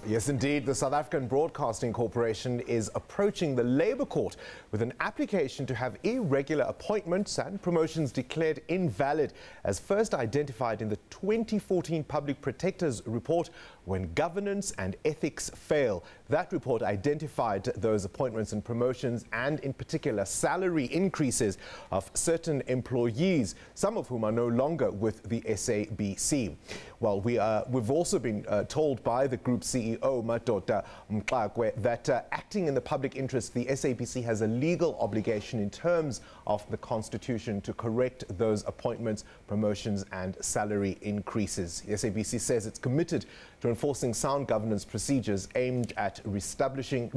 Yes, indeed. The South African Broadcasting Corporation is approaching the Labour Court with an application to have irregular appointments and promotions declared invalid, as first identified in the 2014 Public Protector's report when governance and ethics fail. That report identified those appointments and promotions and, in particular, salary increases of certain employees, some of whom are no longer with the SABC. Well, we've also been told by the group CEO, Madoda Mxakwe, that acting in the public interest, the SABC has a legal obligation in terms of the Constitution to correct those appointments, promotions and salary increases. The SABC says it's committed to enforcing sound governance procedures aimed at re-establishing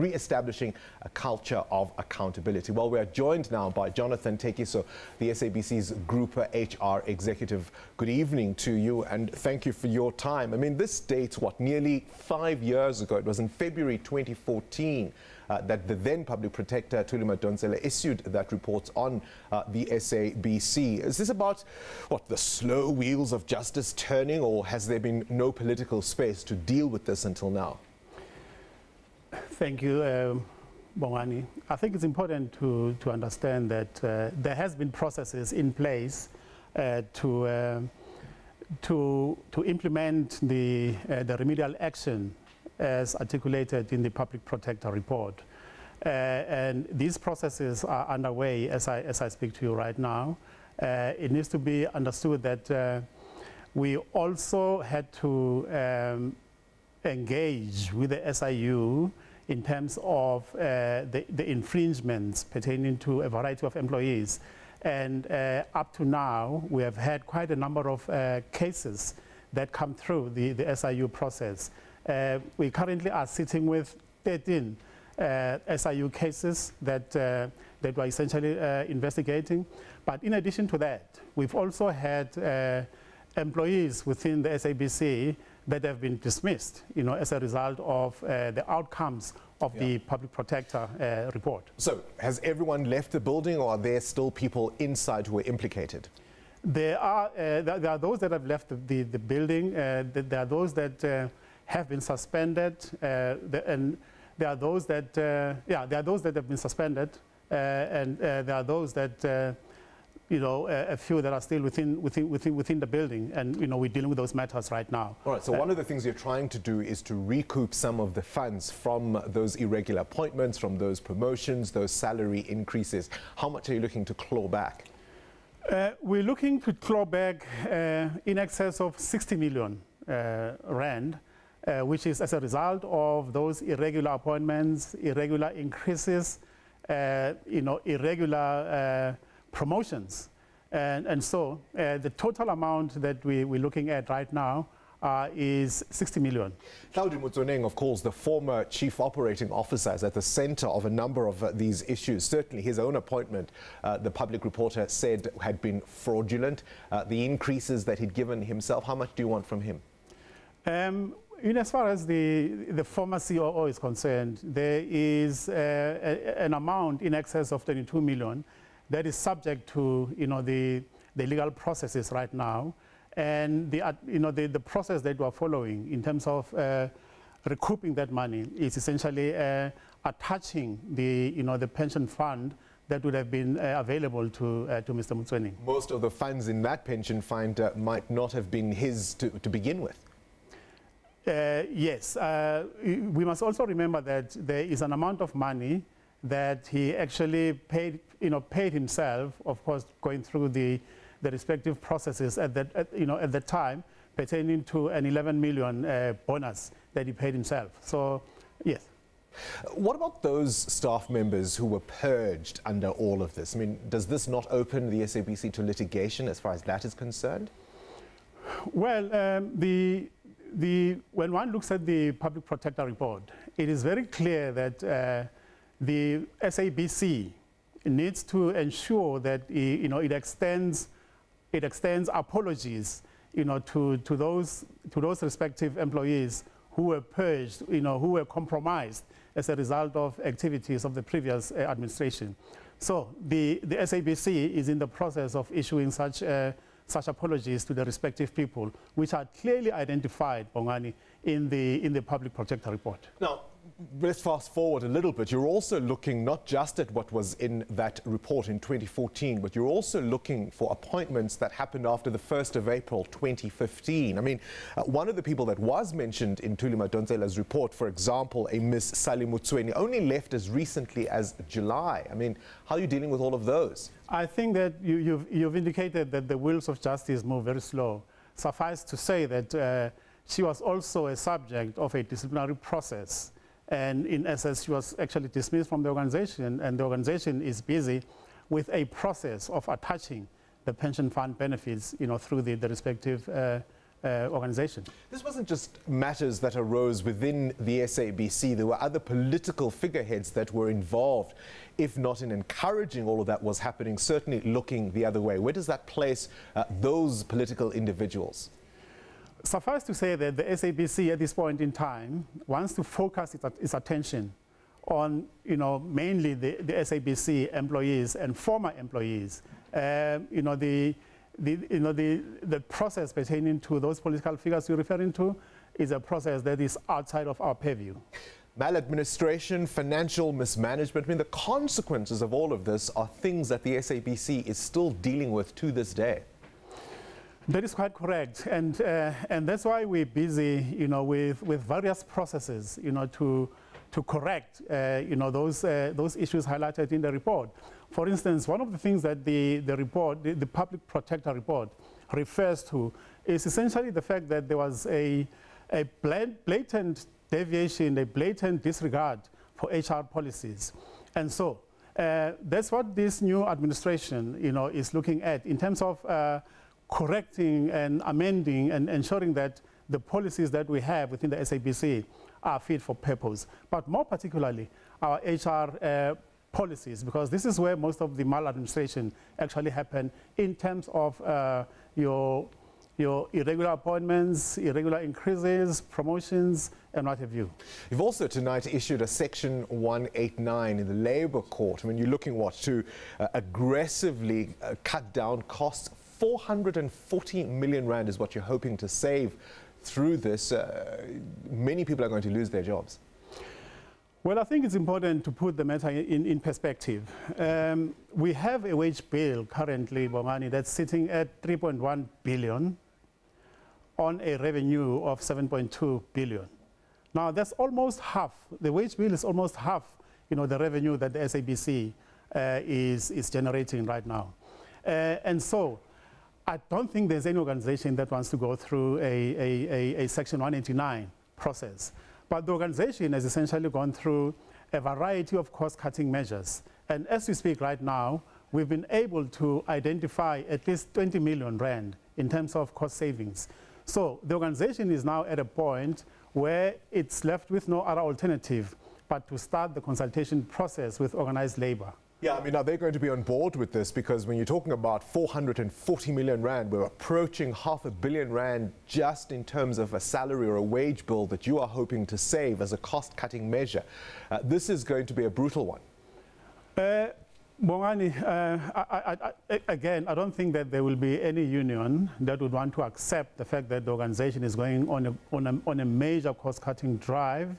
a culture of accountability. Well, we are joined now by Jonathan Thekiso, the SABC's Group HR Executive. Good evening to you and thank you for your time. I mean, this dates, what, nearly 5 years ago. It was in February 2014 that the then Public Protector, Thuli Madonsela, issued that report on the SABC. Is this about, what, the slow wheels of justice turning, or has there been no political space to deal with this until now? Thank you, Bongani. I think it's important to understand that there has been processes in place to implement the remedial action as articulated in the Public Protector report. And these processes are underway as I speak to you right now. It needs to be understood that we also had to engage with the SIU in terms of the infringements pertaining to a variety of employees. And up to now, we have had quite a number of cases that come through the SIU process. We currently are sitting with 13 SIU cases that we're essentially investigating. But in addition to that, we've also had employees within the SABC that have been dismissed, as a result of the outcomes of the Public Protector report. So, has everyone left the building, or are there still people inside who are implicated? There are those that have left the building. There are those that have been suspended, and there are those that there are those that have been suspended, and there are those that a few that are still within the building, and we're dealing with those matters right now. All right. So one of the things you're trying to do is to recoup some of the funds from those irregular appointments, from those promotions, those salary increases. How much are you looking to claw back? We're looking to claw back in excess of 60 million rand, which is as a result of those irregular appointments, irregular increases, irregular promotions. And so the total amount that we're looking at right now is 60 million. Hlaudi Motsoeneng, of course, the former chief operating officer, is at the center of a number of these issues. Certainly his own appointment, the public reporter said, had been fraudulent. The increases that he'd given himself, how much do you want from him? As far as the former COO is concerned, there is an amount in excess of 22 million that is subject to the legal processes right now, and the process that we are following in terms of recouping that money is essentially attaching the pension fund that would have been available to Mr. Motsoeneng. Most of the funds in that pension fund might not have been his to begin with. Yes, we must also remember that there is an amount of money that he actually paid himself, of course, going through the respective processes at the time, pertaining to an 11 million bonus that he paid himself. So, yes. What about those staff members who were purged under all of this? I mean, does this not open the SABC to litigation as far as that is concerned? Well, when one looks at the Public Protector report, it is very clear that the SABC needs to ensure that it extends apologies to those respective employees who were purged, who were compromised as a result of activities of the previous administration. So the SABC is in the process of issuing such such apologies to the respective people, which are clearly identified, Bongani, in the Public Protector report. Now, let's fast forward a little bit. You're also looking not just at what was in that report in 2014, but you're also looking for appointments that happened after the 1st of April 2015. I mean, one of the people that was mentioned in Thuli Madonsela's report, for example, a Miss Sally Mutsweni, only left as recently as July. I mean, how are you dealing with all of those? I think that you've indicated that the wheels of justice move very slow. Suffice to say that she was also a subject of a disciplinary process. And in essence, she was actually dismissed from the organization, and the organization is busy with a process of attaching the pension fund benefits, through the respective organization. This wasn't just matters that arose within the SABC. There were other political figureheads that were involved. If not in encouraging all of that was happening, certainly looking the other way. Where does that place those political individuals? Suffice to say that the SABC at this point in time wants to focus its attention on, mainly the SABC employees and former employees. The process pertaining to those political figures you're referring to is a process that is outside of our purview. Maladministration, financial mismanagement, I mean, the consequences of all of this are things that the SABC is still dealing with to this day. That is quite correct, and that's why we're busy, with various processes, to correct, those issues highlighted in the report. For instance, one of the things that the report, the Public Protector report, refers to is essentially the fact that there was a blatant deviation, a blatant disregard for HR policies, and so that's what this new administration, is looking at in terms of correcting and amending and ensuring that the policies that we have within the SABC are fit for purpose, but more particularly our HR policies, because this is where most of the maladministration actually happen in terms of your irregular appointments, irregular increases, promotions, and what have you. You've also tonight issued a Section 189 in the Labour Court. I mean, you're looking, to aggressively cut down costs. 440 million rand is what you're hoping to save through this. Many people are going to lose their jobs. Well, I think it's important to put the matter in perspective. We have a wage bill currently, Bongani, that's sitting at 3.1 billion on a revenue of 7.2 billion. Now, that's almost half. The wage bill is almost half, the revenue that the SABC is generating right now. And so, I don't think there's any organization that wants to go through a Section 189 process. But the organization has essentially gone through a variety of cost-cutting measures. And as we speak right now, we've been able to identify at least 20 million rand in terms of cost savings. So the organization is now at a point where it's left with no other alternative but to start the consultation process with organized labor. Yeah, I mean, are they going to be on board with this? Because when you're talking about 440 million rand, we're approaching R500 million just in terms of a salary or a wage bill that you are hoping to save as a cost-cutting measure. This is going to be a brutal one. Bongani, again, I don't think that there will be any union that would want to accept the fact that the organization is going on a major cost-cutting drive,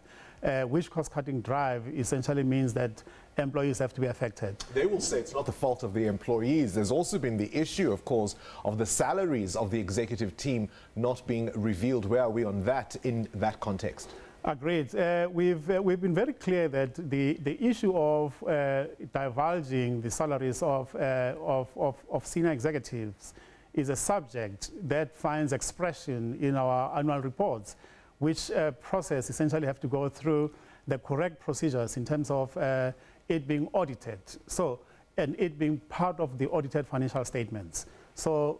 which cost-cutting drive essentially means that employees have to be affected. They will say it's not the fault of the employees. There's also been the issue, of course, of the salaries of the executive team not being revealed. Where are we on that in that context? Agreed. We've been very clear that the issue of divulging the salaries of senior executives is a subject that finds expression in our annual reports, which process essentially have to go through the correct procedures in terms of it being audited, and it being part of the audited financial statements. So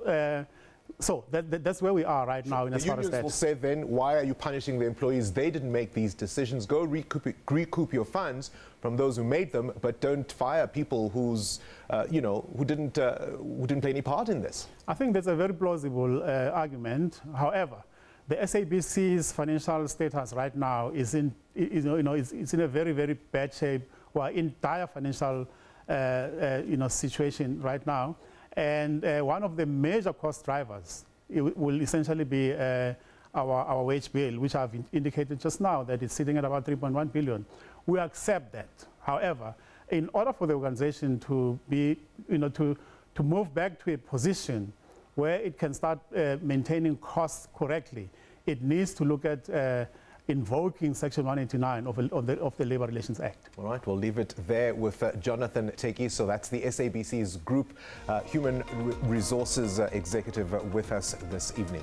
that's where we are right now in as far as that. The unions will say then, why are you punishing the employees? They didn't make these decisions. Go recoup your funds from those who made them, but don't fire people who's, who didn't play any part in this. I think that's a very plausible argument. However, the SABC's financial status right now is in, it's in a very, very bad shape. We're in dire financial, situation right now. And one of the major cost drivers will essentially be our wage bill, which I've indicated just now that it's sitting at about 3.1 billion. We accept that. However, in order for the organization to be, to move back to a position where it can start maintaining costs correctly, it needs to look at invoking Section 189 of the Labour Relations Act. All right, we'll leave it there with Jonathan Thekiso. That's the SABC's Group Human Resources Executive with us this evening.